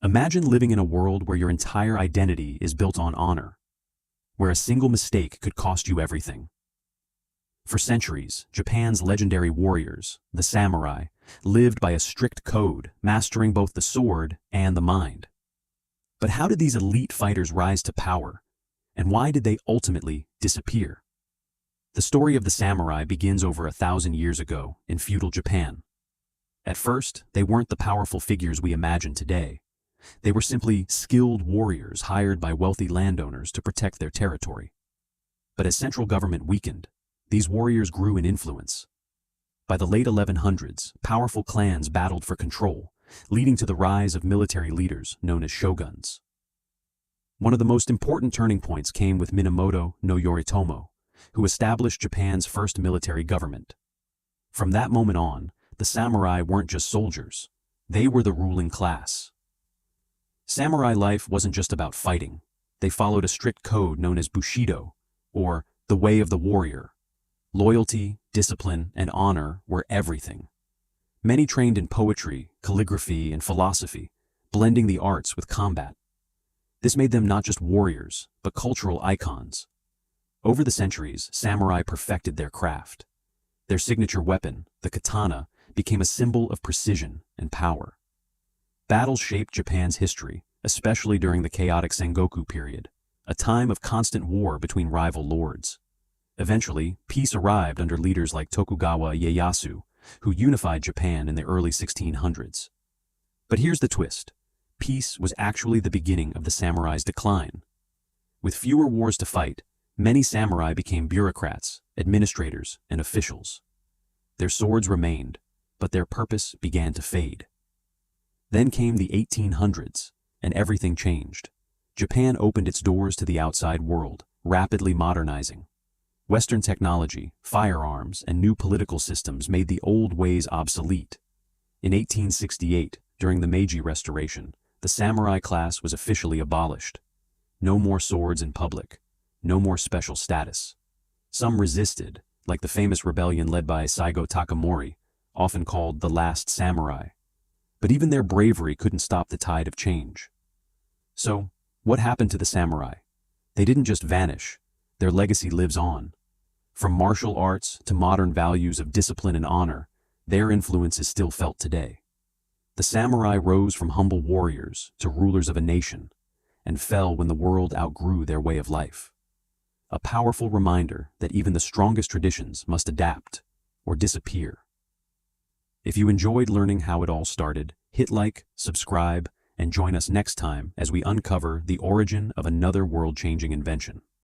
Imagine living in a world where your entire identity is built on honor, where a single mistake could cost you everything. For centuries, Japan's legendary warriors, the samurai, lived by a strict code, mastering both the sword and the mind. But how did these elite fighters rise to power, and why did they ultimately disappear? The story of the samurai begins over 1,000 years ago in feudal Japan. At first, they weren't the powerful figures we imagine today. They were simply skilled warriors hired by wealthy landowners to protect their territory. But as central government weakened, these warriors grew in influence. By the late 1100s, powerful clans battled for control, leading to the rise of military leaders known as shoguns. One of the most important turning points came with Minamoto no Yoritomo, who established Japan's first military government. From that moment on, the samurai weren't just soldiers, they were the ruling class. Samurai life wasn't just about fighting. They followed a strict code known as Bushido, or the way of the warrior. Loyalty, discipline, and honor were everything. Many trained in poetry, calligraphy, and philosophy, blending the arts with combat. This made them not just warriors, but cultural icons. Over the centuries, samurai perfected their craft. Their signature weapon, the katana, became a symbol of precision and power. Battles shaped Japan's history, especially during the chaotic Sengoku period, a time of constant war between rival lords. Eventually, peace arrived under leaders like Tokugawa Ieyasu, who unified Japan in the early 1600s. But here's the twist. Peace was actually the beginning of the samurai's decline. With fewer wars to fight, many samurai became bureaucrats, administrators, and officials. Their swords remained, but their purpose began to fade. Then came the 1800s, and everything changed. Japan opened its doors to the outside world, rapidly modernizing. Western technology, firearms, and new political systems made the old ways obsolete. In 1868, during the Meiji Restoration, the samurai class was officially abolished. No more swords in public, no more special status. Some resisted, like the famous rebellion led by Saigo Takamori, often called the Last Samurai. But even their bravery couldn't stop the tide of change. So, what happened to the samurai? They didn't just vanish, their legacy lives on. From martial arts to modern values of discipline and honor, their influence is still felt today. The samurai rose from humble warriors to rulers of a nation, and fell when the world outgrew their way of life. A powerful reminder that even the strongest traditions must adapt or disappear. If you enjoyed learning how it all started, hit like, subscribe, and join us next time as we uncover the origin of another world-changing invention.